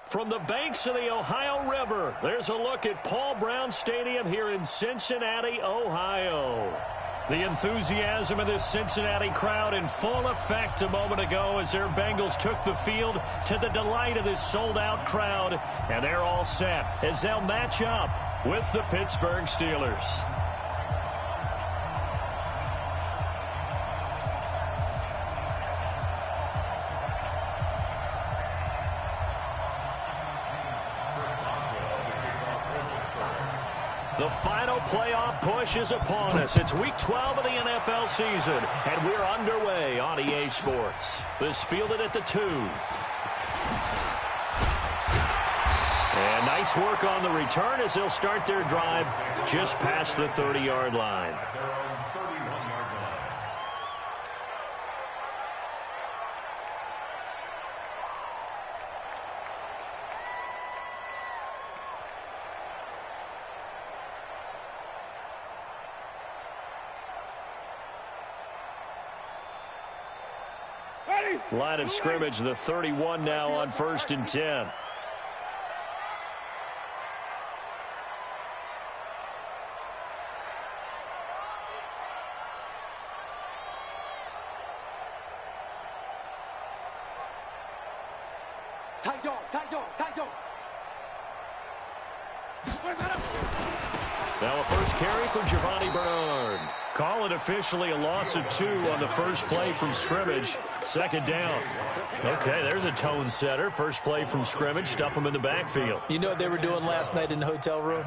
From the banks of the Ohio River, there's a look at Paul Brown Stadium here in Cincinnati, Ohio. The enthusiasm of this Cincinnati crowd in full effect a moment ago as their Bengals took the field to the delight of this sold-out crowd. And they're all set as they'll match up with the Pittsburgh Steelers. The final playoff push is upon us. It's Week 12 of the NFL season, and we're underway on EA Sports. This fielded at the 2. And nice work on the return as they'll start their drive just past the 30-yard line. Line of scrimmage, the 31 now on 1st and 10. Tight dog, tight dog, tight dog. Now a first carry for Giovanni Bernard. Call it officially a loss of 2 on the first play from scrimmage. 2nd down. Okay, there's a tone setter. First play from scrimmage. Stuff them in the backfield. You know what they were doing last night in the hotel room?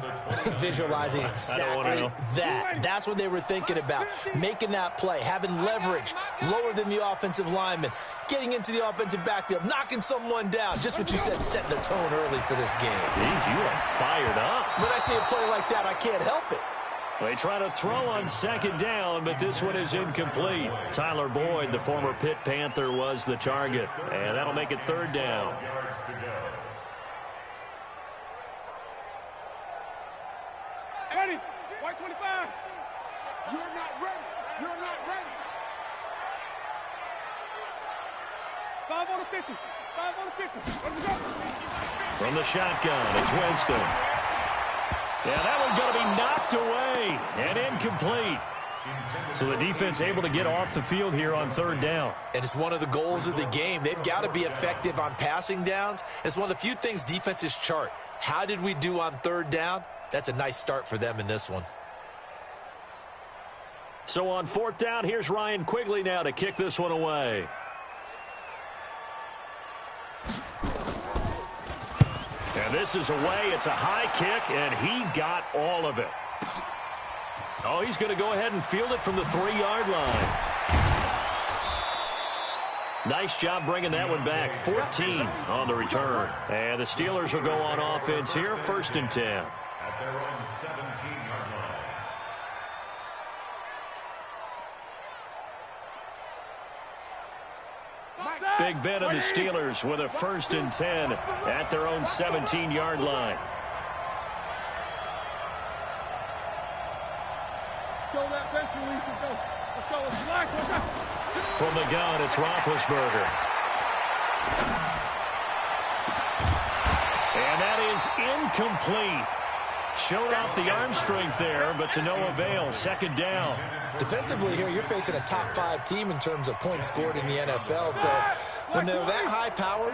Visualizing exactly that. That's what they were thinking about. Making that play, having leverage, lower than the offensive lineman, getting into the offensive backfield, knocking someone down. Just what you said, setting the tone early for this game. Jeez, you are fired up. When I see a play like that, I can't help it. They try to throw on 2nd down, but this one is incomplete. Tyler Boyd, the former Pitt Panther, was the target. And that'll make it 3rd down. Ready, white 25. You're not ready. You're not ready. 5 on the 50. 5 on the 50. Let's go. From the shotgun, it's Winston. Yeah, that one's going to be knocked away and incomplete. So the defense able to get off the field here on 3rd down. And it's one of the goals of the game. They've got to be effective on passing downs. It's one of the few things defenses chart. How did we do on 3rd down? That's a nice start for them in this one. So on 4th down, here's Ryan Quigley now to kick this one away. And this is away. It's a high kick, and he got all of it. Oh, he's going to go ahead and field it from the 3-yard line. Nice job bringing that one back. 14 on the return. And the Steelers will go on offense here, 1st and 10. At their own 17-yard line. Big Ben and the Steelers with a 1st and 10 at their own 17-yard line. From the gun, it's Roethlisberger. And that is incomplete. Showed off the arm strength there, but to no avail. 2nd down. Defensively here, you're facing a top 5 team in terms of points scored in the NFL. So when they're that high-powered,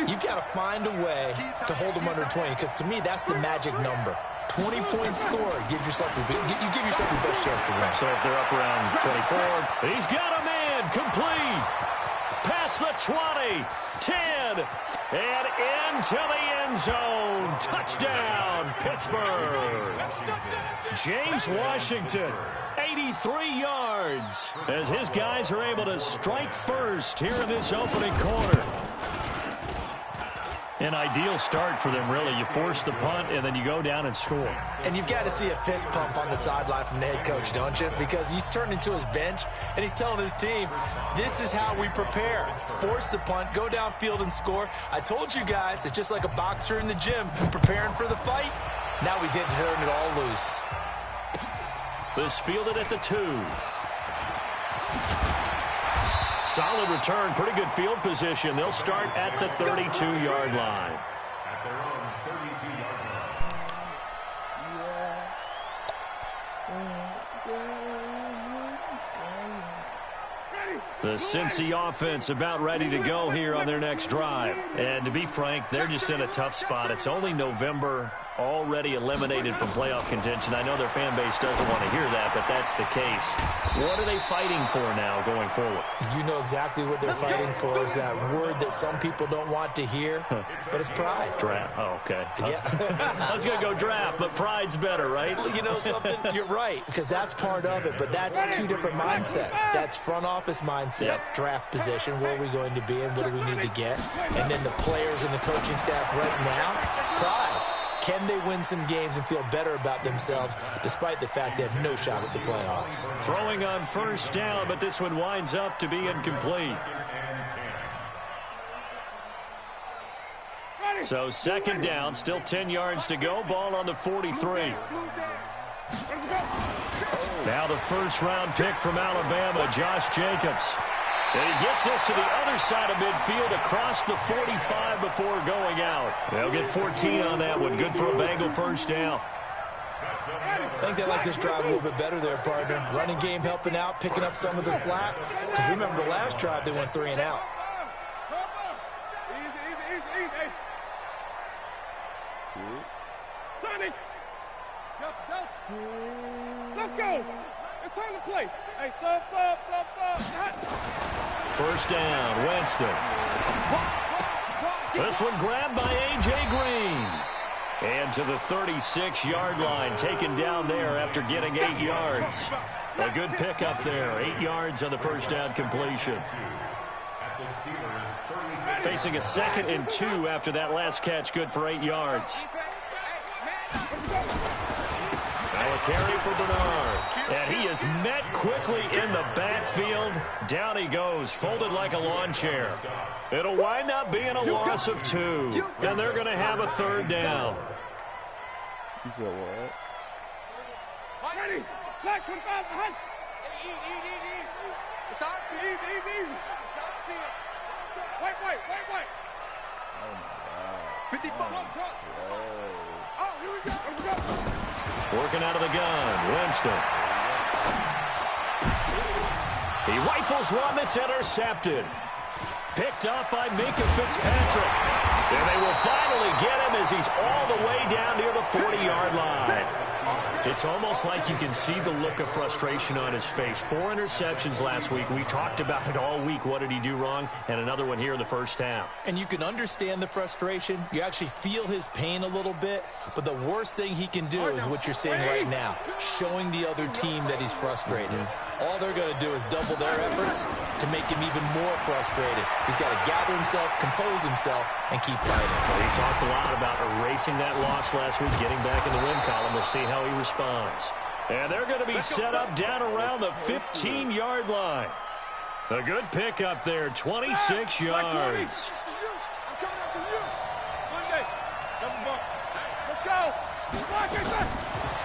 you've got to find a way to hold them under 20. Because to me, that's the magic number. 20 points scored gives yourself you give yourself your best chance to win. So if they're up around 24, he's got a man complete. Past the 20, 10, and into the end zone. Touchdown, Pittsburgh. James Washington, 83 yards, as his guys are able to strike first here in this opening quarter. An ideal start for them, really. You force the punt, and then you go down and score. And you've got to see a fist pump on the sideline from the head coach, don't you? Because he's turned into his bench, and he's telling his team, this is how we prepare. Force the punt, go downfield and score. I told you guys, it's just like a boxer in the gym preparing for the fight. Now we get to turn it all loose. This fielded at the 2. Solid return, pretty good field position. They'll start at the 32-yard line. their own 32-yard line. The Cincy offense about ready to go here on their next drive. And to be frank, they're just in a tough spot. It's only November, already eliminated from playoff contention. I know their fan base doesn't want to hear that, but that's the case. What are they fighting for now going forward? You know exactly what they're fighting for. Is that word that some people don't want to hear, but it's pride. Draft. Oh, okay. Yeah. I was going to go draft, but pride's better, right? You know something? You're right, because that's part of it, but that's two different mindsets. That's front office mindset, draft position, where are we going to be and what do we need to get? And then the players and the coaching staff right now, pride. Can they win some games and feel better about themselves despite the fact they have no shot at the playoffs? Throwing on first down, but this one winds up to be incomplete. So second down, still 10 yards to go. Ball on the 43. Now the first-round pick from Alabama, Josh Jacobs. And he gets us to the other side of midfield across the 45 before going out. They'll get 14 on that one. Good for a Bengal first down. I think they like this drive a little bit better there, partner. Running game helping out, picking up some of the slack. Because remember the last drive, they went 3 and out. Sonic! Let's go! It's time to play. Hey, stop. First down, Winston. This one grabbed by A.J. Green. And to the 36-yard line, taken down there after getting 8 yards. A good pickup there, 8 yards on the first down completion. Facing a 2nd and 2 after that last catch, good for 8 yards. Now a carry for Bernard. And he is met quickly in the backfield. Down he goes, folded like a lawn chair. It'll wind up being a loss of 2. And they're going to have a 3rd down. You feel what? Ready? Black 25 behind. It's our Easy. Wait. Oh my God. 50 bucks. Oh, here we go. Working out of the gun, Winston. He rifles one that's intercepted. Picked up by Minka Fitzpatrick. And they will finally get him as he's all the way down near the 40-yard line. It's almost like you can see the look of frustration on his face. 4 interceptions last week. We talked about it all week. What did he do wrong? And another one here in the first half. And you can understand the frustration. You actually feel his pain a little bit. But the worst thing he can do is what you're seeing right now, showing the other team that he's frustrated. All they're going to do is double their efforts to make him even more frustrated. He's got to gather himself, compose himself, and keep fighting. Well, he talked a lot about erasing that loss last week, getting back in the win column. We'll see how he responds. And they're going to be set up down around the 15-yard line. A good pickup there, 26 yards. I'm coming up to you. Monday. 7 bucks. Let's go.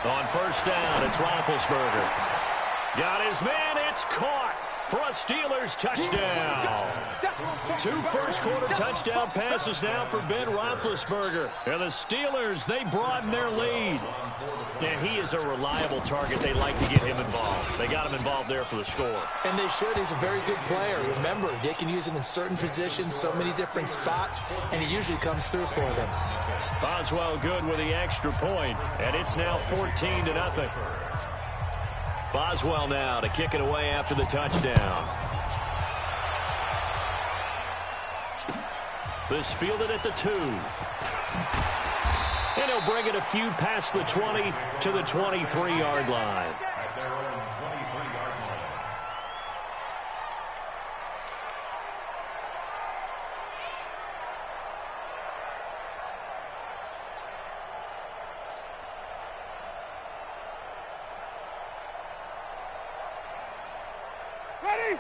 On first down, it's Roethlisberger. Got his man, it's caught for a Steelers touchdown. 2 first-quarter touchdown passes now for Ben Roethlisberger. And the Steelers, they broaden their lead. And he is a reliable target. They like to get him involved. They got him involved there for the score. And they should. He's a very good player. Remember, they can use him in certain positions, so many different spots, and he usually comes through for them. Boswell good with the extra point, and it's now 14-0. Boswell now to kick it away after the touchdown. This fielded at the 2. And he'll bring it a few past the 20 to the 23-yard line. At their own 23-yard line.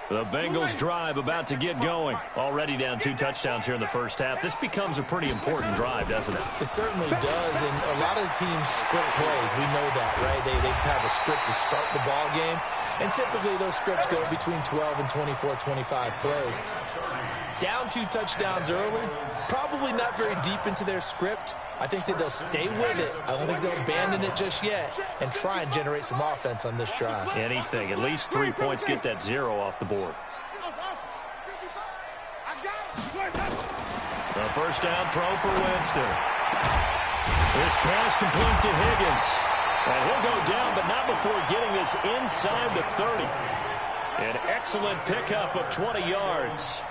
The Bengals drive about to get going. Already down 2 touchdowns here in the first half. This becomes a pretty important drive, doesn't it? It certainly does, and a lot of teams script plays. We know that, right? They have a script to start the ball game, and typically those scripts go between 12 and 24, 25 plays. Down 2 touchdowns early, probably not very deep into their script. I think that they'll stay with it. I don't think they'll abandon it just yet and try and generate some offense on this drive. Anything. At least 3 points, get that 0 off the board. The first down throw for Winston. This pass complete to Higgins. And he'll go down, but not before getting this inside the 30. An excellent pickup of 20 yards.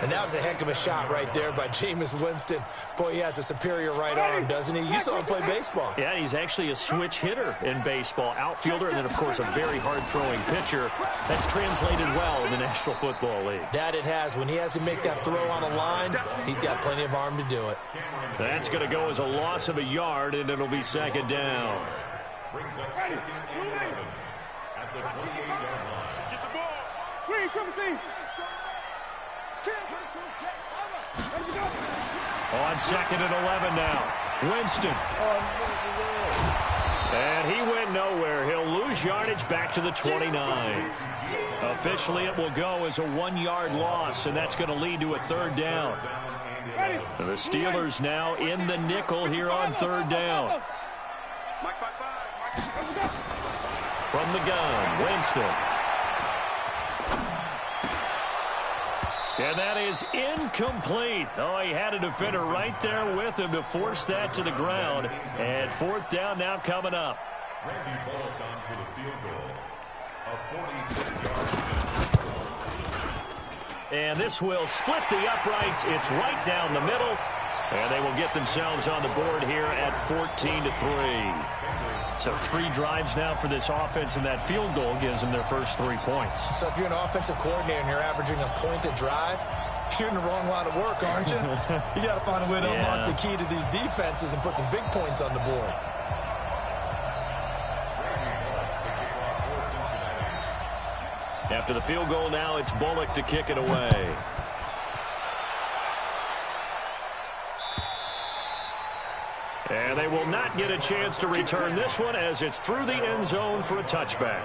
And that was a heck of a shot right there by Jameis Winston. Boy, he has a superior right arm, doesn't he? You saw him play baseball. Yeah, he's actually a switch hitter in baseball. Outfielder, and then, of course, a very hard-throwing pitcher. That's translated well in the National Football League. That it has. When he has to make that throw on a line, he's got plenty of arm to do it. That's going to go as a loss of a yard, and it'll be second down. Brings up second and 11 at the 28-yard line. Get the ball. Green, come team. On second and 11 now. Winston. And he went nowhere. He'll lose yardage back to the 29. Officially, it will go as a 1-yard loss, and that's going to lead to a third down. So the Steelers now in the nickel here on third down. From the gun, Winston. And that is incomplete. Oh, he had a defender right there with him to force that to the ground. And fourth down now coming up. Randy Bullock on for the field goal. A 46-yard field. And this will split the uprights. It's right down the middle. And they will get themselves on the board here at 14-3. So 3 drives now for this offense, and that field goal gives them their first 3 points. So if you're an offensive coordinator and you're averaging a point a drive, you're in the wrong line of work, aren't you? You got to find a way to unlock the key to these defenses and put some big points on the board. After the field goal now, it's Bullock to kick it away. And they will not get a chance to return this one as it's through the end zone for a touchback.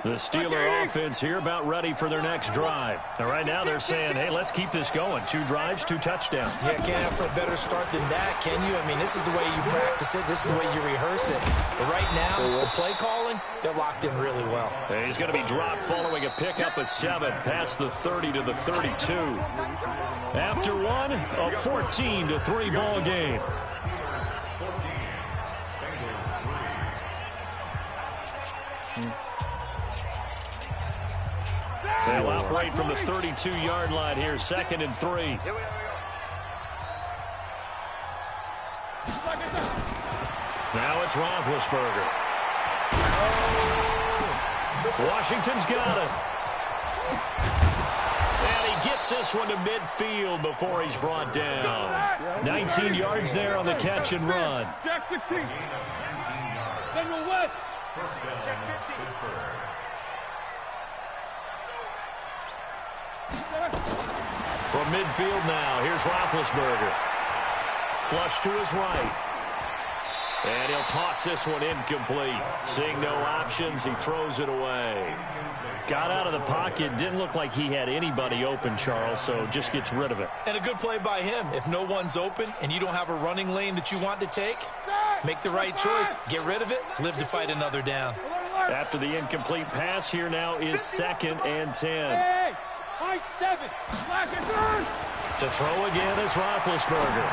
The Steeler offense here about ready for their next drive. And right now they're saying, hey, let's keep this going. 2 drives, 2 touchdowns. Yeah, can't ask for a better start than that, can you? I mean, this is the way you practice it. This is the way you rehearse it. But right now, the play calling, they're locked in really well. And he's going to be dropped following a pickup of 7 past the 30 to the 32. After one, a 14-3 ball game. They'll operate from the 32-yard line here, 2nd and 3. Now it's Roethlisberger. Washington's got it. And he gets this one to midfield before he's brought down. 19 yards there on the catch and run. Jack 16. Central West. First down, Pittsburgh. From midfield now, here's Roethlisberger. Flush to his right. And he'll toss this one incomplete. Seeing no options, he throws it away. Got out of the pocket, didn't look like he had anybody open, Charles, so just gets rid of it. And a good play by him. If no one's open and you don't have a running lane that you want to take, make the right choice. Get rid of it. Live to fight another down. After the incomplete pass, here now is 2nd and 10. Hey, 7. To throw again is Roethlisberger.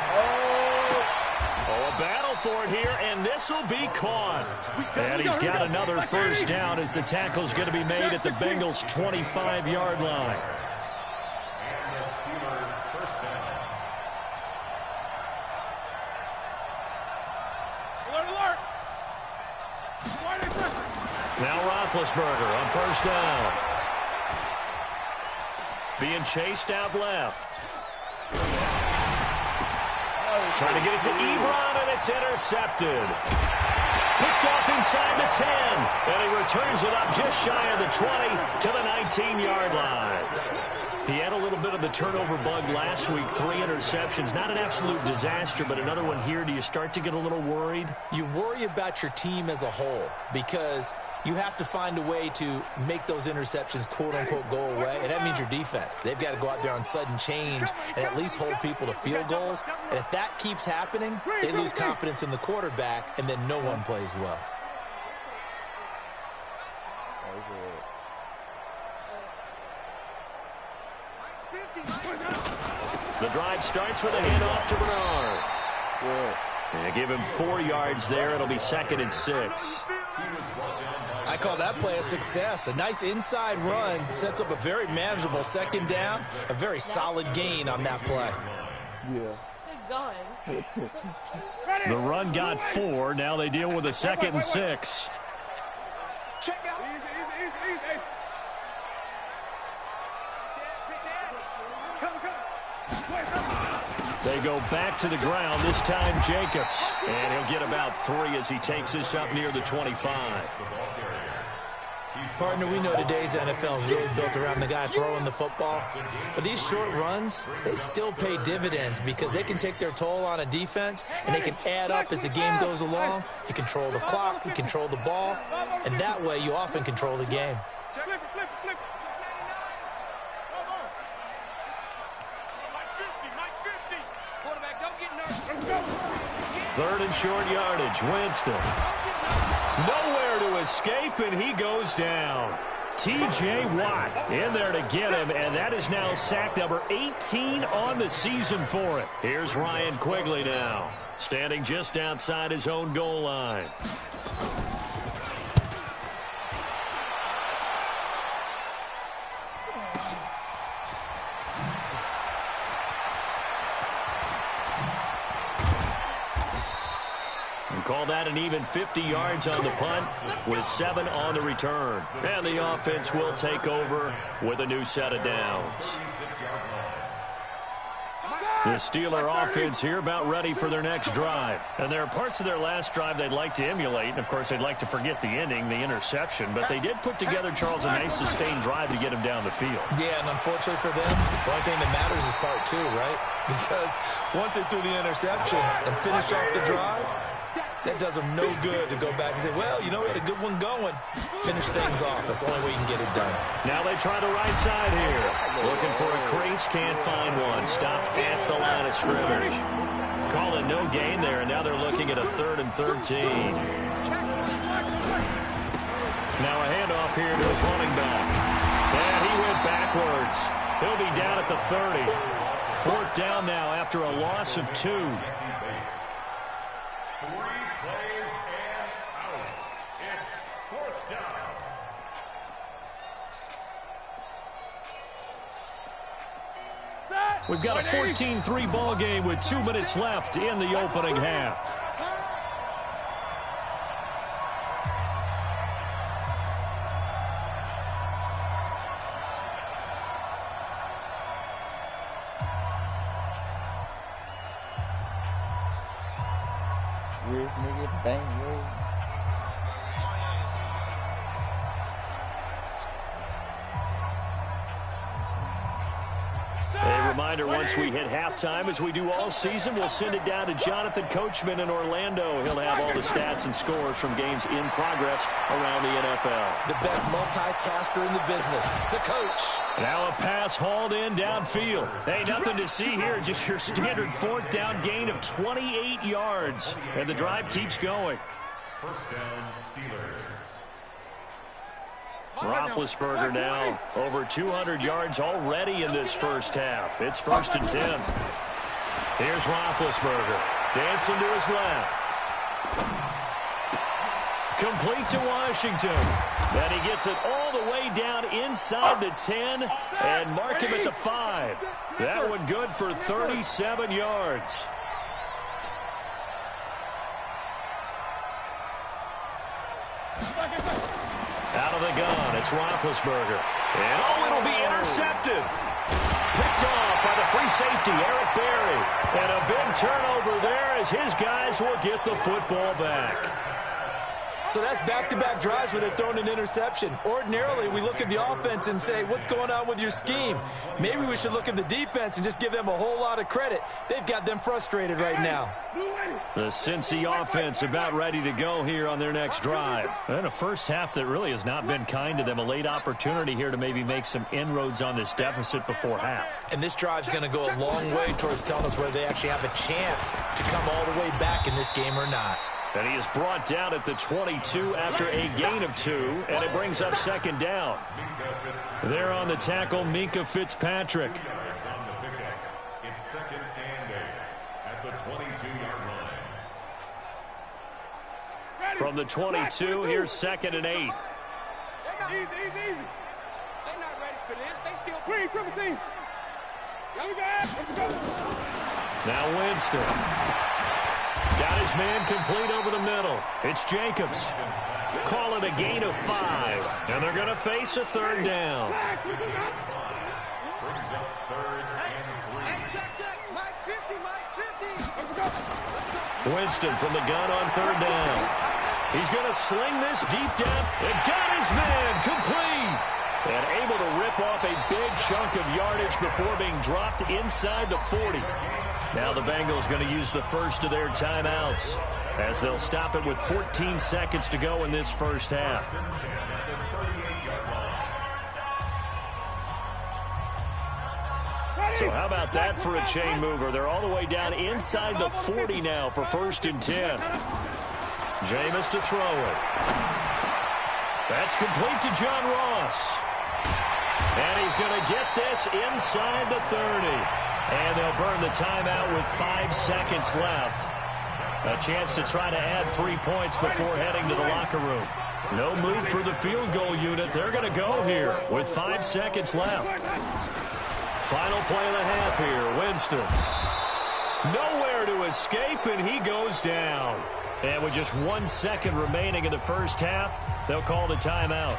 Oh, a battle for it here, and this will be caught. And he's got another first down as the tackle's going to be made at the Bengals' 25-yard line. And the Steelers first down. Alert. Now Roethlisberger on first down. Being chased out left. Trying to get it to Ebron, and it's intercepted. Picked off inside the 10. And he returns it up just shy of the 20 to the 19-yard line. He had a little bit of the turnover bug last week, 3 interceptions. Not an absolute disaster, but another one here. Do you start to get a little worried? You worry about your team as a whole because you have to find a way to make those interceptions, quote-unquote, go away, and that means your defense. They've got to go out there on sudden change and at least hold people to field goals. And if that keeps happening, they lose confidence in the quarterback, and then no one plays well. The drive starts with a handoff to Bernard. And give him 4 yards there. It'll be 2nd and 6. I call that play a success. A nice inside run sets up a very manageable 2nd down. A very solid gain on that play. Good going. The run got 4. Now they deal with a 2nd and 6. Check out. Easy. They go back to the ground, this time Jacobs. And he'll get about 3 as he takes this up near the 25. Partner, we know today's NFL is really built around the guy throwing the football. But these short runs, they still pay dividends because they can take their toll on a defense, and they can add up as the game goes along. You control the clock, you control the ball, and that way you often control the game. Flip. 3rd and short yardage. Winston. Nowhere to escape, and he goes down. T.J. Watt in there to get him, and that is now sack number 18 on the season for it. Here's Ryan Quigley now, standing just outside his own goal line. Call that an even 50 yards on the punt with 7 on the return. And the offense will take over with a new set of downs. The Steeler offense here about ready for their next drive. And there are parts of their last drive they'd like to emulate. And, of course, they'd like to forget the ending, the interception. But they did put together, Charles, a nice sustained drive to get him down the field. Yeah, and unfortunately for them, the only thing that matters is part 2, right? Because once they threw the interception and finished off the drive, that does them no good to go back and say, well, you know, we had a good one going. Finish things off. That's the only way you can get it done. Now they try the right side here. Looking for a crease, can't find one. Stopped at the line of scrimmage. Call it no gain there, and now they're looking at a 3rd and 13. Now a handoff here to his running back. And he went backwards. He'll be down at the 30. 4th down now after a loss of 2. 3 plays and out. It's 4th down. We've got a 14-3 ball game with 2 minutes left in the opening half. Once we hit halftime, as we do all season, we'll send it down to Jonathan Coachman in Orlando. He'll have all the stats and scores from games in progress around the NFL. The best multitasker in the business, the coach. Now a pass hauled in downfield. Hey, nothing to see here, just your standard 4th down gain of 28 yards. And the drive keeps going. 1st down, Steelers. Roethlisberger now over 200 yards already in this first half. It's 1st and 10. Here's Roethlisberger. Dancing to his left. Complete to Washington. And he gets it all the way down inside the 10 and mark him at the 5. That one good for 37 yards. Out of the gun, it's Roethlisberger. And, it'll be intercepted. Picked off by the free safety, Eric Berry. And a big turnover there as his guys will get the football back. So that's back-to-back drives where they've thrown an interception. Ordinarily, we look at the offense and say, what's going on with your scheme? Maybe we should look at the defense and just give them a whole lot of credit. They've got them frustrated right now. The Cincy offense about ready to go here on their next drive. And a first half that really has not been kind to them. A late opportunity here to maybe make some inroads on this deficit before half. And this drive's going to go a long way towards telling us whether they actually have a chance to come all the way back in this game or not. And he is brought down at the 22 after a gain of 2, and it brings up second down. There on the tackle, Minkah Fitzpatrick. It's second and 8 at the 22-yard line. From the 22, here's second and 8. Easy. They're not ready for this. They still green, triple team. Now Winston. Got his man complete over the middle. It's Jacobs. Call it a gain of 5. And they're going to face a third down. Brings up third and 3. Check. Mike 50. Winston from the gun on third down. He's going to sling this deep down. And got his man complete. And able to rip off a big chunk of yardage before being dropped inside the 40. Now the Bengals going to use the first of their timeouts as they'll stop it with 14 seconds to go in this first half. So how about that for a chain mover? They're all the way down inside the 40 now for first and 10. Jameis to throw it. That's complete to John Ross. And he's going to get this inside the 30. And they'll burn the timeout with 5 seconds left. A chance to try to add 3 points before heading to the locker room. No move for the field goal unit. They're going to go here with 5 seconds left. Final play of the half here. Winston. Nowhere to escape, and he goes down. And with just 1 second remaining in the first half, they'll call the timeout.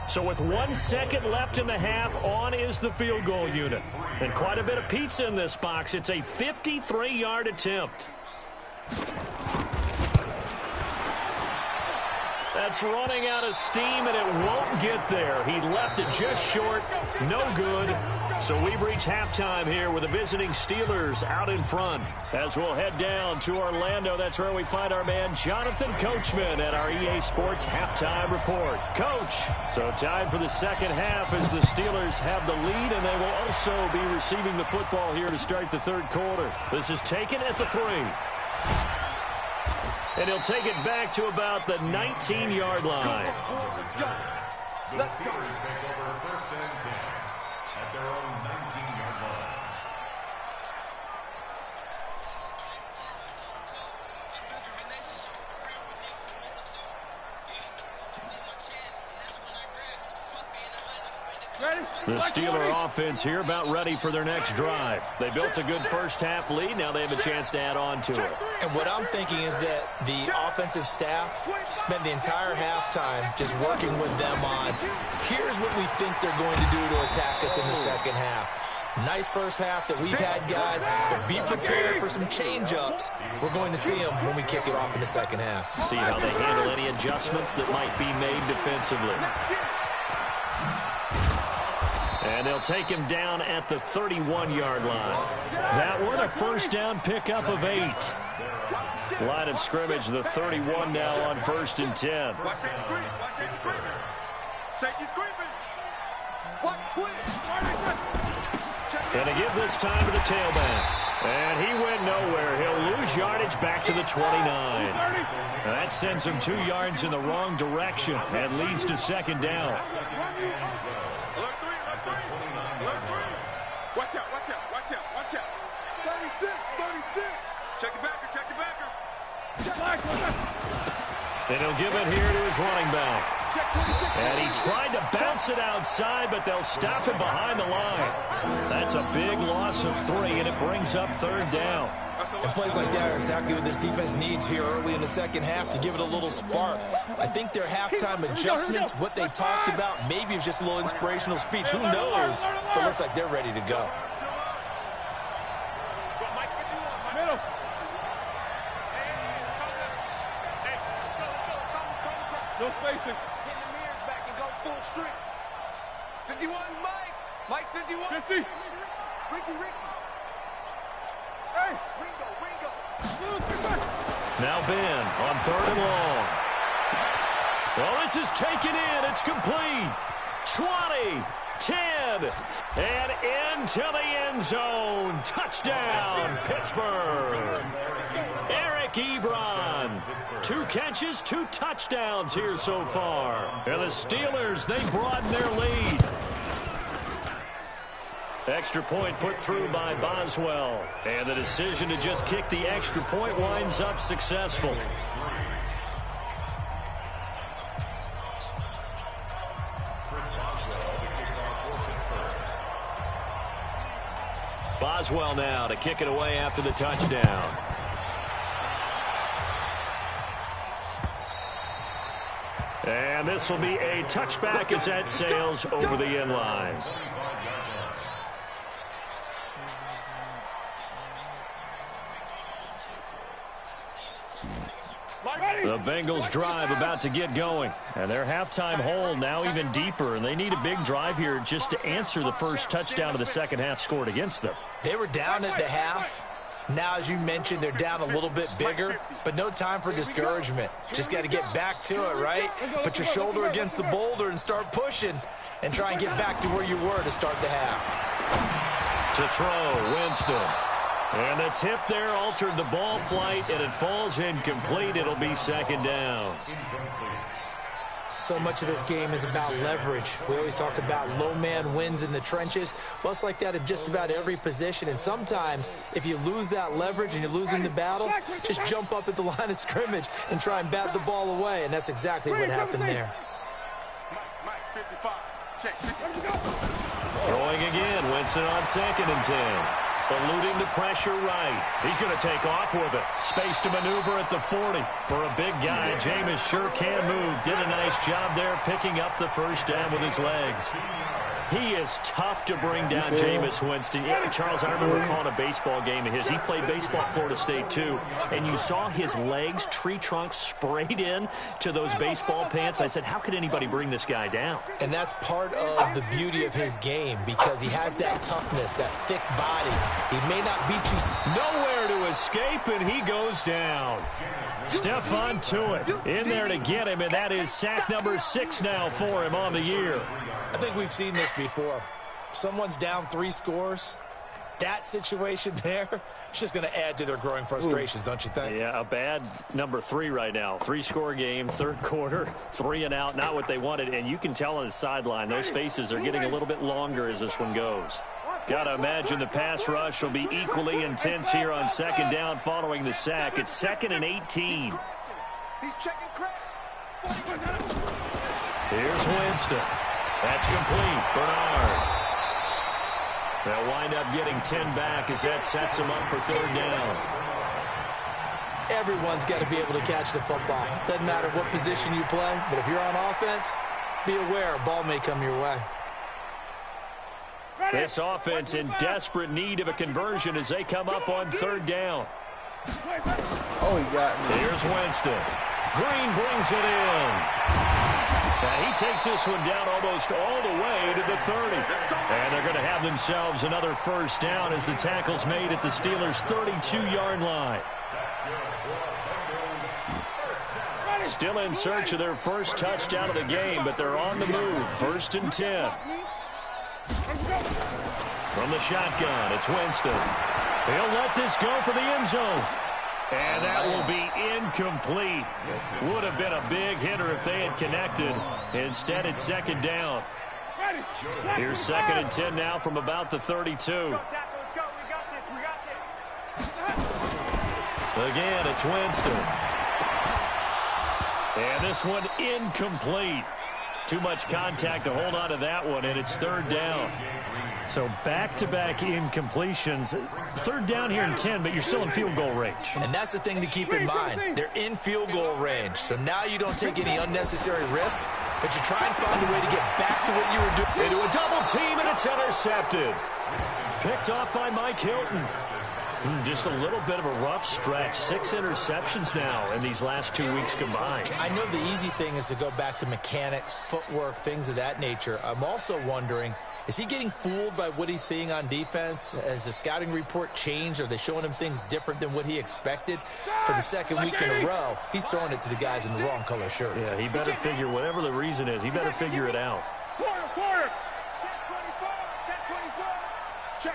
So with 1 second left in the half, on is the field goal unit. And quite a bit of pizza in this box. It's a 53-yard attempt. That's running out of steam, and it won't get there. He left it just short. No good. So we reach halftime here with the visiting Steelers out in front. As we'll head down to Orlando, that's where we find our man Jonathan Coachman at our EA Sports Halftime Report. Coach, so time for the second half as the Steelers have the lead, and they will also be receiving the football here to start the third quarter. This is taken at the 3. And he'll take it back to about the 19-yard line. The Steelers take over first and 10 at their own 19-yard line. The Steeler offense here about ready for their next drive. They built a good first half lead. Now they have a chance to add on to it. And what I'm thinking is that the offensive staff spent the entire halftime just working with them on, here's what we think they're going to do to attack us in the second half. Nice first half that we've had, guys, but be prepared for some change-ups. We're going to see them when we kick it off in the second half. See how they handle any adjustments that might be made defensively. And they'll take him down at the 31-yard line. That one a first down pickup of 8. Line of scrimmage, the 31 now on first and 10. And to give this time to the tailback. And he went nowhere. He'll lose yardage back to the 29. And that sends him 2 yards in the wrong direction and leads to second down. Watch out. 36. Check it backer. And he'll give it here to his running back. And he tried to bounce it outside, but they'll stop him behind the line. That's a big loss of 3, and it brings up third down. And plays like that are exactly what this defense needs here early in the second half to give it a little spark. I think their halftime adjustments, what they talked about, maybe it was just a little inspirational speech. Who knows? But it looks like they're ready to go. No spacing. Get the mirrors back and go full strength. 51, Mike. Mike 51. 50. Ricky. Hey. Ringo. Now Ben on 3rd and long. Well, this is taken in. It's complete. 20, 10, and into the end zone. Touchdown, Pittsburgh. Eric Ebron. 2 catches, 2 touchdowns here so far. And the Steelers, they broaden their lead. Extra point put through by Boswell. And the decision to just kick the extra point winds up successful. Boswell now to kick it away after the touchdown. And this will be a touchback as that sails over the end line. The Bengals drive about to get going. And their halftime hole now even deeper. And they need a big drive here just to answer the first touchdown of the second half scored against them. They were down at the half. Now, as you mentioned, they're down a little bit bigger, but no time for discouragement. Just got to get back to it, right? Put your shoulder against the boulder and start pushing and try and get back to where you were to start the half. To throw, Winston. And the tip there altered the ball flight, and it falls incomplete. It'll be second down. So much of this game is about leverage. We always talk about low man wins in the trenches. Well, it's like that in just about every position. And sometimes, if you lose that leverage and you're losing the battle, just jump up at the line of scrimmage and try and bat the ball away. And that's exactly what happened there. Mike 55. Check. Throwing again, Winston on 2nd and 10. Eluding the pressure right. He's going to take off with it. Space to maneuver at the 40. For a big guy, Jameis sure can move. Did a nice job there picking up the first down with his legs. He is tough to bring down, Jameis Winston. Yeah, Charles, I remember calling a baseball game of his. He played baseball at Florida State, too. And you saw his legs, tree trunks sprayed in to those baseball pants. I said, how could anybody bring this guy down? And that's part of the beauty of his game because he has that toughness, that thick body. He may not beat you. Nowhere to escape, and he goes down. Stephon Tuitt in there to get him, and that is sack number 6 now for him on the year. I think we've seen this before. Someone's down 3 scores. That situation there, it's just going to add to their growing frustrations, don't you think? Yeah, a bad number 3 right now. 3-score game, 3rd quarter, 3 and out, not what they wanted. And you can tell on the sideline, those faces are getting a little bit longer as this one goes. Got to imagine the pass rush will be equally intense here on 2nd down following the sack. It's 2nd and 18. He's checking crack. Here's Winston. That's complete. Bernard. They'll wind up getting 10 back as that sets them up for 3rd down. Everyone's got to be able to catch the football. Doesn't matter what position you play, but if you're on offense, be aware a ball may come your way. This offense in desperate need of a conversion as they come up on 3rd down. Oh, he got me. Here's Winston. Green brings it in. Now he takes this one down almost all the way to the 30. And they're going to have themselves another 1st down as the tackle's made at the Steelers' 32-yard line. Still in search of their first touchdown of the game, but they're on the move. 1st and 10. From the shotgun, it's Winston. He'll let this go for the end zone. And that will be incomplete. Would have been a big hitter if they had connected. Instead, it's 2nd down. Here's 2nd and 10 now from about the 32. Again, it's Winston. And this one incomplete. Too much contact to hold on to that one, and it's 3rd down. So back-to-back incompletions. 3rd down here in 10, but you're still in field goal range. And that's the thing to keep in mind. They're in field goal range. So now you don't take any unnecessary risks, but you try and find a way to get back to what you were doing. Into a double team, and it's intercepted. Picked off by Mike Hilton. Just a little bit of a rough stretch. 6 interceptions now in these last 2 weeks combined. I know the easy thing is to go back to mechanics, footwork, things of that nature. I'm also wondering, is he getting fooled by what he's seeing on defense? Has the scouting report changed? Are they showing him things different than what he expected? For the second week in a row, he's throwing it to the guys in the wrong color shirts. Yeah, he better figure, whatever the reason is, he better figure it out. Quarter. Check.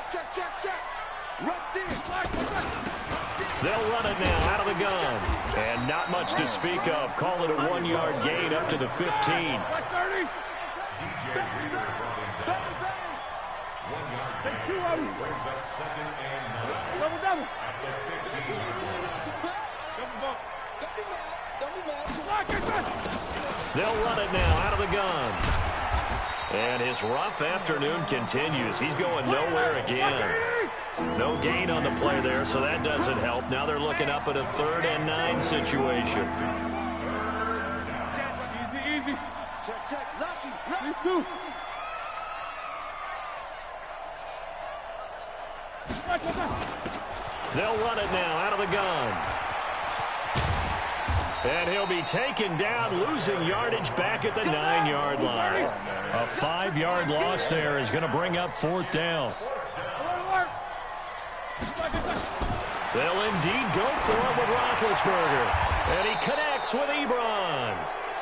They'll run it now out of the gun. And not much to speak of. Call it a 1-yard gain up to the 15. They'll run it now out of the gun. And his rough afternoon continues. He's going nowhere again. No gain on the play there, so that doesn't help. Now they're looking up at a 3rd and 9 situation. Easy. Check. Lucky. They'll run it now out of the gun. And he'll be taken down, losing yardage back at the 9-yard line. A 5-yard loss there is going to bring up 4th down. They'll indeed go for it with Roethlisberger. And he connects with Ebron.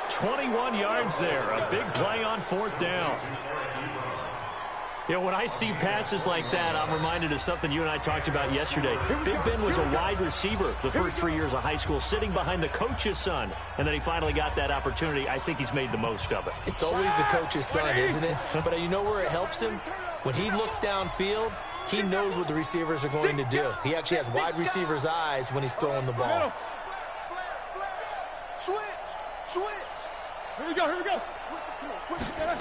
21 yards there. A big play on 4th down. You know, when I see passes like that, I'm reminded of something you and I talked about yesterday. Big Ben was a wide receiver the first 3 years of high school, sitting behind the coach's son. And then he finally got that opportunity. I think he's made the most of it. It's always the coach's son, isn't it? But you know where it helps him? When he looks downfield, he knows what the receivers are going to do. He actually has wide receivers' eyes when he's throwing the ball. Switch. Here we go. Switch together.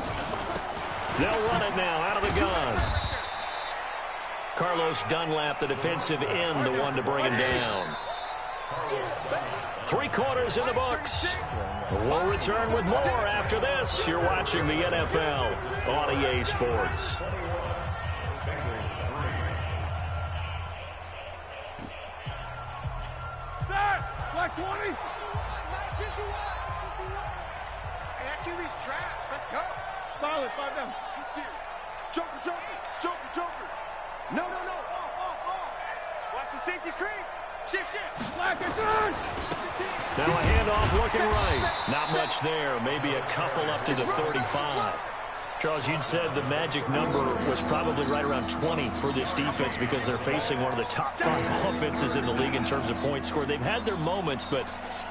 They'll run it now out of the gun. Carlos Dunlap, the defensive end, the one to bring him down. 3 quarters in the books. We'll return with more after this. You're watching the NFL on EA Sports. Black 20. Hey, that QB's trash. Let's go. Solid, 5 down. Joker. No. Watch the safety creep. Shift. Black is good. Now a handoff looking right. Not much there. Maybe a couple up to the 35. Charles, you'd said the magic number was probably right around 20 for this defense because they're facing one of the top 5 offenses in the league in terms of points scored. They've had their moments, but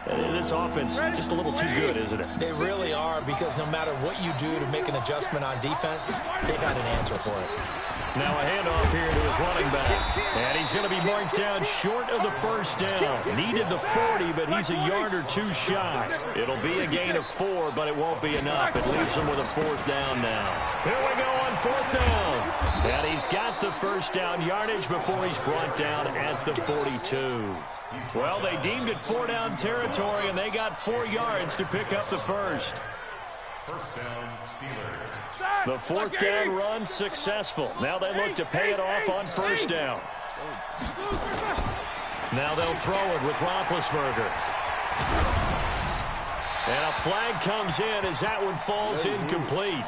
this offense just a little too good, isn't it? They really are, because no matter what you do to make an adjustment on defense, they've got an answer for it. Now a handoff here to his running back. And he's going to be marked down short of the 1st down. Needed the 40, but he's a yard or 2 shy. It'll be a gain of 4, but it won't be enough. It leaves him with a 4th down now. Here we go on 4th down. And he's got the 1st down yardage before he's brought down at the 42. Well, they deemed it 4-down territory, and they got 4 yards to pick up the 1st. 1st down, Steelers. The 4th down run successful. Now they look to pay it off on 1st down. Now they'll throw it with Roethlisberger. And a flag comes in as that one falls incomplete.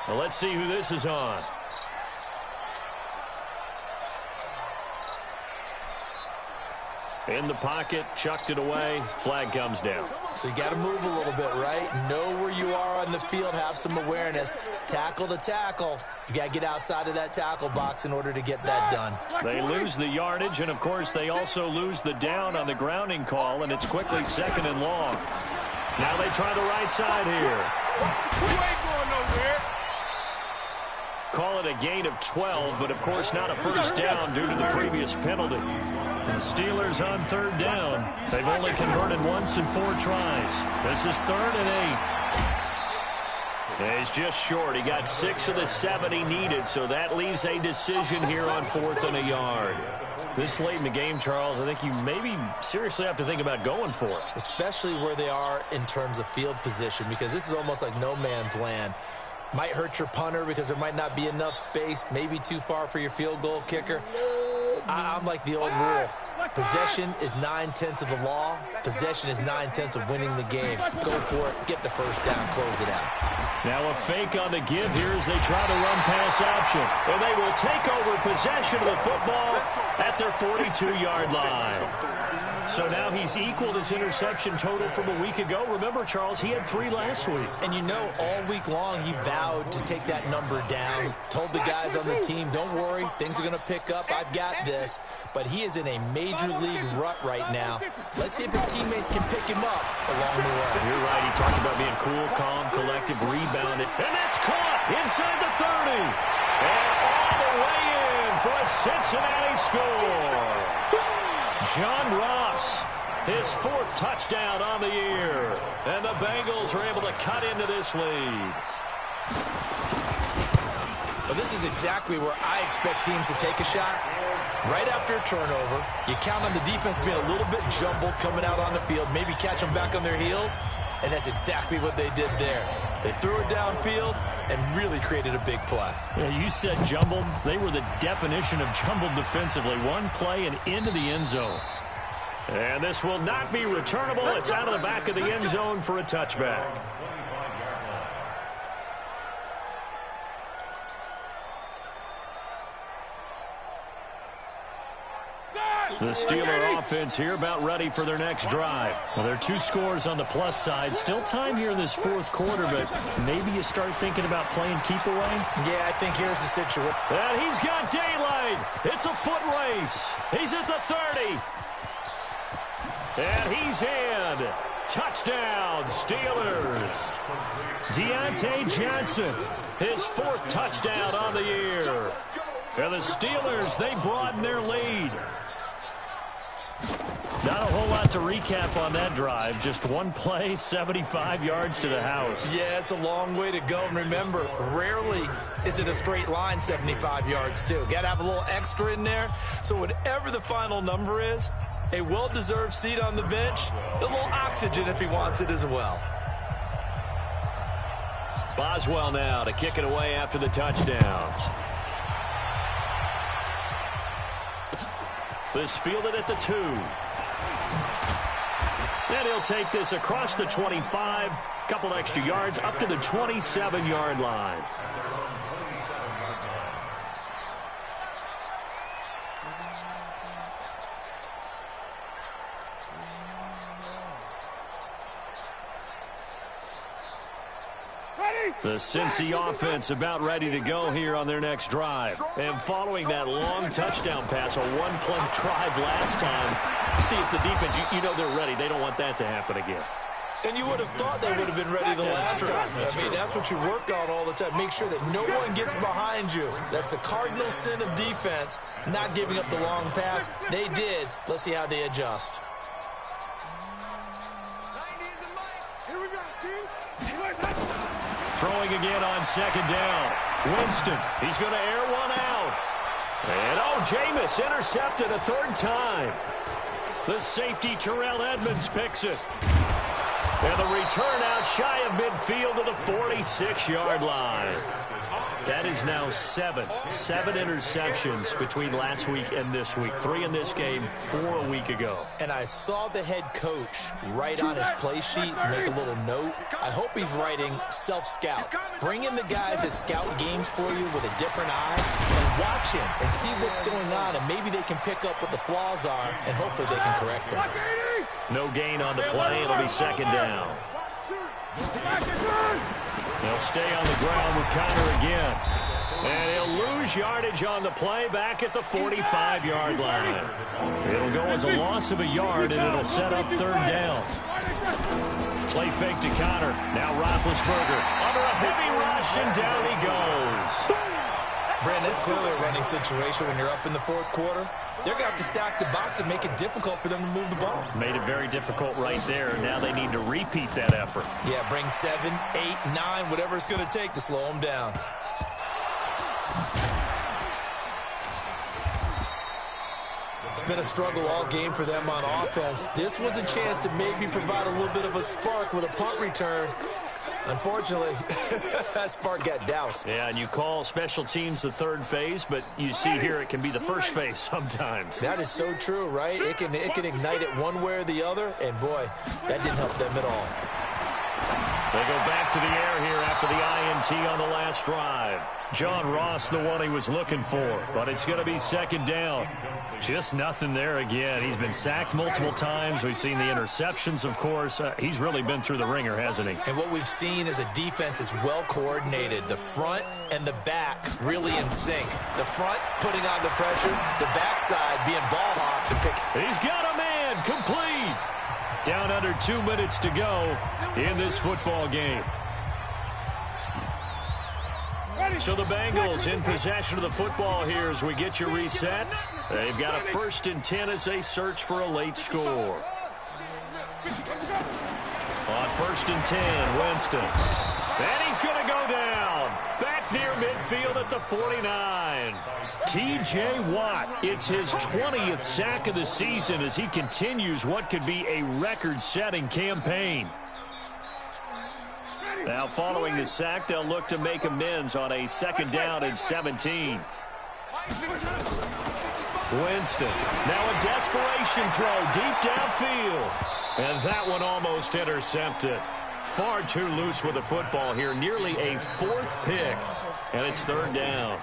Now let's see who this is on. In the pocket, chucked it away, flag comes down. So you got to move a little bit, right? Know where you are on the field, have some awareness. Tackle to tackle. You got to get outside of that tackle box in order to get that done. They lose the yardage, and of course they also lose the down on the grounding call, and it's quickly 2nd and long. Now they try the right side here. You ain't going nowhere. Call it a gain of 12, but of course not a 1st down due to the previous penalty. And the Steelers on 3rd down. They've only converted once in 4 tries. This is 3rd and 8. And he's just short. He got 6 of the 7 he needed, so that leaves a decision here on 4th and a yard. This late in the game, Charles, I think you maybe seriously have to think about going for it. Especially where they are in terms of field position, because this is almost like no man's land. Might hurt your punter because there might not be enough space, maybe too far for your field goal kicker. I'm like the old rule. Possession is 9/10 of the law. Possession is 9/10 of winning the game. Go for it. Get the first down. Close it out. Now a fake on the give here as they try to run pass option. And they will take over possession of the football at their 42-yard line. So now he's equaled his interception total from a week ago. Remember, Charles, he had 3 last week. And you know, all week long he vowed to take that number down. Told the guys on the team, don't worry, things are going to pick up. I've got this. But he is in a major league rut right now. Let's see if his teammates can pick him up along the way. You're right. He talked about being cool, calm, collective, rebounded. And that's caught inside the 30. And all the way in for a Cincinnati score. John Ross, his 4th touchdown on the year. And the Bengals are able to cut into this lead. Well, this is exactly where I expect teams to take a shot. Right after a turnover, you count on the defense being a little bit jumbled coming out on the field, maybe catch them back on their heels, and that's exactly what they did there. They threw it downfield and really created a big play. Yeah, you said jumbled. They were the definition of jumbled defensively. One play and into the end zone. And this will not be returnable. It's out of the back of the end zone for a touchback. The Steeler offense here about ready for their next drive. Well, there are 2 scores on the plus side. Still time here in this 4th quarter, but maybe you start thinking about playing keep away. Yeah, I think here's the situation. And he's got daylight. It's a foot race. He's at the 30. And he's in. Touchdown, Steelers. Deontay Johnson, his 4th touchdown on the year. And the Steelers, they broaden their lead. Not a whole lot to recap on that drive. Just one play, 75 yards to the house. Yeah, it's a long way to go. And remember, rarely is it a straight line 75 yards, too. Got to have a little extra in there. So whatever the final number is, a well-deserved seat on the bench, a little oxygen if he wants it as well. Boswell now to kick it away after the touchdown. This fielded at the 2. And he'll take this across the 25. Couple extra yards up to the 27-yard line. The Cincy offense about ready to go here on their next drive. And following that long touchdown pass, a one-play drive last time, see if the defense, you know they're ready. They don't want that to happen again. And you would have thought they would have been ready the last time. I mean, that's what you work on all the time. Make sure that no one gets behind you. That's the cardinal sin of defense, not giving up the long pass. They did. Let's see how they adjust. Throwing again on 2nd down. Winston, he's going to air one out. And Jameis intercepted a 3rd time. The safety, Terrell Edmonds, picks it. And the return out shy of midfield to the 46-yard line. That is now 7 interceptions between last week and this week. 3 in this game, 4 a week ago. And I saw the head coach write on his play sheet, make a little note. I hope he's writing self-scout. Bring in the guys that scout games for you with a different eye and watch him and see what's going on, and maybe they can pick up what the flaws are, and hopefully they can correct them. No gain on the play. It'll be 2nd down. They'll stay on the ground with Connor again. And he'll lose yardage on the play back at the 45-yard line. It'll go as a loss of a yard, and it'll set up 3rd down. Play fake to Connor. Now Roethlisberger under a heavy rush, and down he goes. Brandon, it's clearly a running situation when you're up in the 4th quarter. They're going to have to stack the box and make it difficult for them to move the ball. Made it very difficult right there. Now they need to repeat that effort. Yeah, bring 7, 8, 9, whatever it's going to take to slow them down. It's been a struggle all game for them on offense. This was a chance to maybe provide a little bit of a spark with a punt return. Unfortunately, that spark got doused. Yeah, and you call special teams the third phase, but you see here it can be the first phase sometimes. That is so true, right? It can ignite it one way or the other, and boy, that didn't help them at all. They go back to the air here after the INT on the last drive. John Ross, the one he was looking for, but it's going to be second down. Just nothing there again. He's been sacked multiple times. We've seen the interceptions, of course. He's really been through the ringer, hasn't he? And what we've seen is a defense that's well coordinated. The front and the back really in sync. The front putting on the pressure, the backside being ball hawks and pick. He's got a man complete. Down under 2 minutes to go in this football game. So the Bengals in possession of the football here as we get you reset. They've got a 1st and 10 as they search for a late score. On 1st and 10, Winston. And he's going to go down. Back near midfield at the 49. T.J. Watt, it's his 20th sack of the season as he continues what could be a record-setting campaign. Now, following the sack, they'll look to make amends on a 2nd down and 17. Winston, now a desperation throw deep downfield. And that one almost intercepted. Far too loose with the football here. Nearly a 4th pick. And it's 3rd down.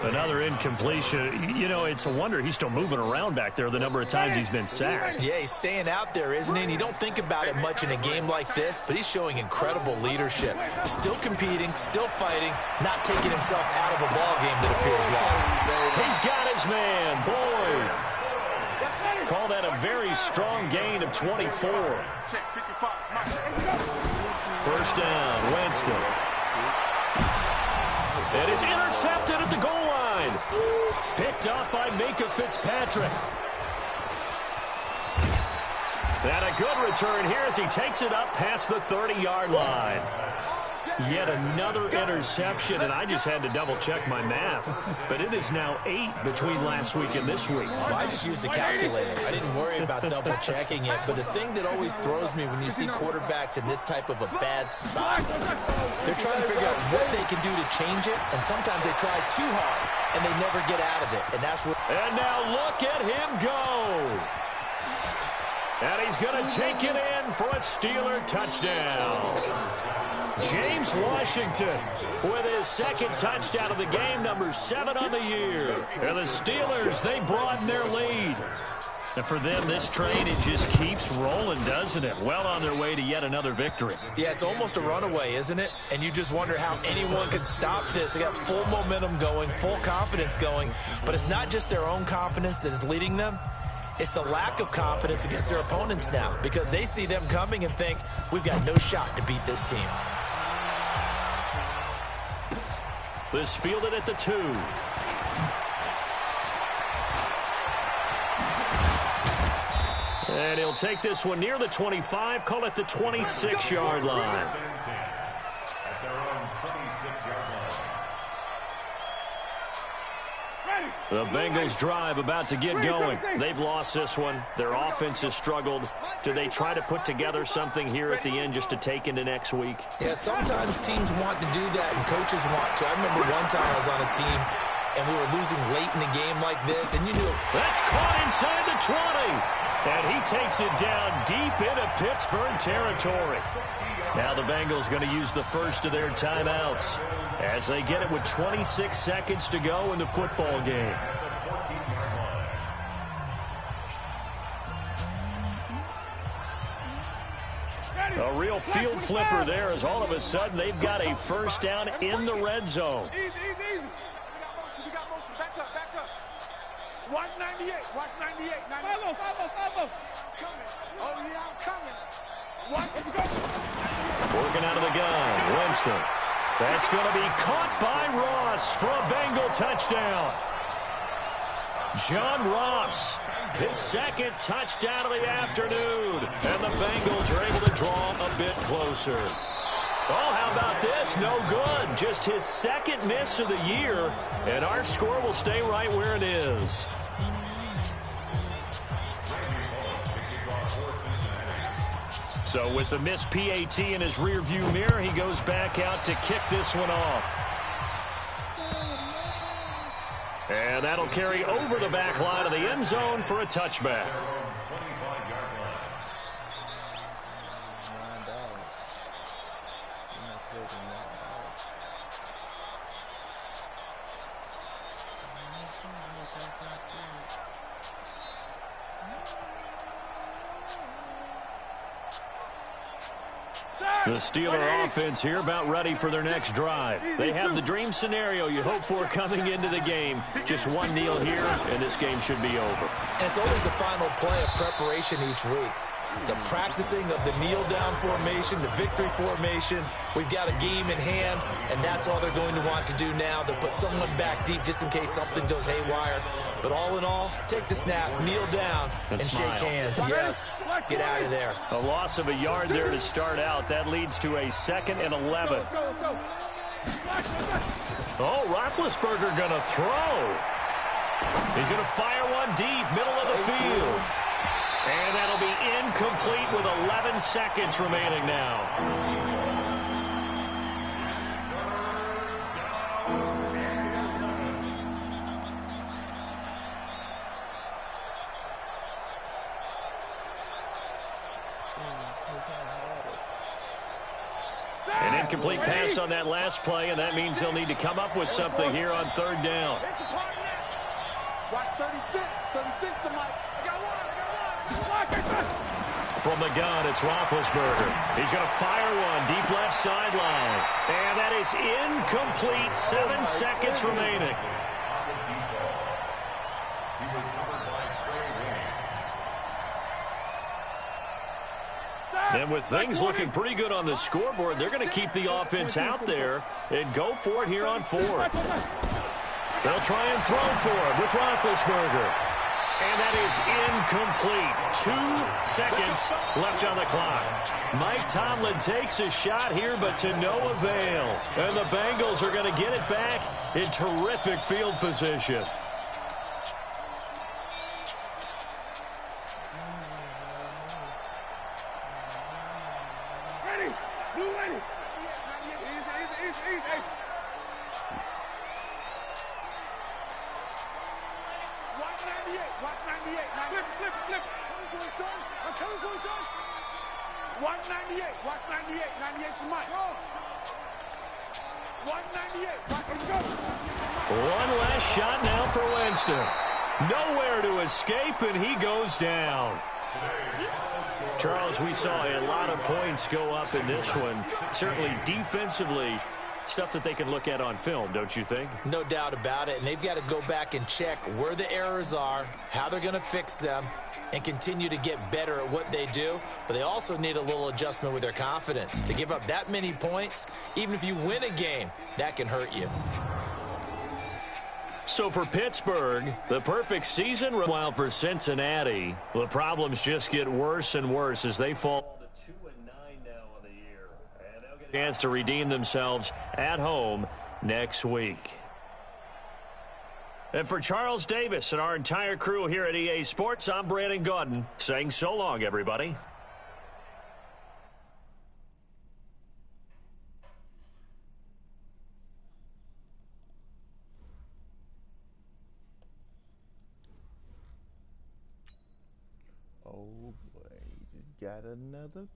Another incompletion. You know, it's a wonder he's still moving around back there the number of times he's been sacked. Yeah, he's staying out there, isn't he? And you don't think about it much in a game like this, but he's showing incredible leadership. Still competing, still fighting, not taking himself out of a ball game that appears lost. He's got his man, Boyd. Call that a very strong gain of 24. 1st down, Winston. And it's intercepted at the goal line. Picked off by Minka Fitzpatrick. And a good return here as he takes it up past the 30-yard line. Yet another interception, and I just had to double-check my math. But it is now 8 between last week and this week. Well, I just used a calculator. I didn't worry about double-checking it. But the thing that always throws me when you see quarterbacks in this type of a bad spot, they're trying to figure out what they can do to change it, and sometimes they try too hard, and they never get out of it. And that's what. And now look at him go. And he's going to take it in for a Steeler touchdown. James Washington with his 2nd touchdown of the game, number 7 on the year. And the Steelers, they broaden their lead. And for them, this train, it just keeps rolling, doesn't it? Well on their way to yet another victory. Yeah, it's almost a runaway, isn't it? And you just wonder how anyone could stop this. They got full momentum going, full confidence going. But it's not just their own confidence that is leading them. It's the lack of confidence against their opponents now because they see them coming and think, we've got no shot to beat this team. This fielded at the 2. And he'll take this one near the 25, call it the 26-yard line. At their own 26-yard line. The Bengals drive about to get going. They've lost this one. Their offense has struggled. Do they try to put together something here at the end just to take into next week? Yeah, sometimes teams want to do that and coaches want to. I remember one time I was on a team and we were losing late in the game like this, and you knew. That's caught inside the 20. And he takes it down deep into Pittsburgh territory. Now the Bengals going to use the first of their timeouts as they get it with 26 seconds to go in the football game. A real field flipper there as all of a sudden they've got a 1st down in the red zone. Easy. We got motion. Back up. Watch 98. Follow. Coming. Oh, yeah, I'm coming. Working out of the gun, Winston. That's going to be caught by Ross for a Bengal touchdown. John Ross, his 2nd touchdown of the afternoon. And the Bengals are able to draw a bit closer. Oh, how about this? No good. Just his 2nd miss of the year. And our score will stay right where it is. So with the missed PAT in his rearview mirror, he goes back out to kick this one off. And that'll carry over the back line of the end zone for a touchback. The Steeler offense here about ready for their next drive. They have the dream scenario you hope for coming into the game. Just one kneel here, and this game should be over. And it's always the final play of preparation each week. The practicing of the kneel-down formation, the victory formation. We've got a game in hand, and that's all they're going to want to do now, to put someone back deep just in case something goes haywire. But all in all, take the snap, kneel down, and shake hands. Yes, get out of there. A loss of a yard there to start out. That leads to a 2nd and 11. Oh, Roethlisberger going to throw. He's going to fire one deep, middle of the field. And that'll be incomplete with 11 seconds remaining now. An incomplete pass on that last play, and that means they'll need to come up with something here on 3rd down. Watch 36. 36 to Mike. I got one. From the gun, it's Roethlisberger. He's going to fire one deep left sideline. And that is incomplete. 7 seconds remaining. And with things looking pretty good on the scoreboard, they're going to keep the offense out there and go for it here on 4th. They'll try and throw for it with Roethlisberger. And that is incomplete. 2 seconds left on the clock. Mike Tomlin takes a shot here, but to no avail. And the Bengals are going to get it back in terrific field position. Ready. Blue ready. Easy. Watch 98. Flip. I'm coming to it, son. Watch 98. Watch 98. 98 to Mike. 198. Watch him go. One last shot now for Winston. Nowhere to escape, and he goes down. Charles, we saw a lot of points go up in this one. Certainly defensively, stuff that they can look at on film, don't you think? No doubt about it, and they've got to go back and check where the errors are, how they're going to fix them, and continue to get better at what they do. But they also need a little adjustment with their confidence. To give up that many points, even if you win a game, that can hurt you. So for Pittsburgh, the perfect season, while for Cincinnati, the problems just get worse and worse as they fall to 2-9 now on the year. And they'll get a chance to redeem themselves at home next week. And for Charles Davis and our entire crew here at EA Sports, I'm Brandon Gaudin saying so long, everybody. Oh boy, just got another.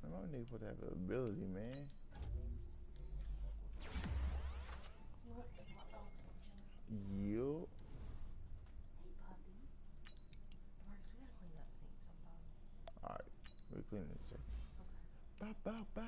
I don't need for that ability, man. Yo. Alright, we're cleaning this. Bow, bow, bow.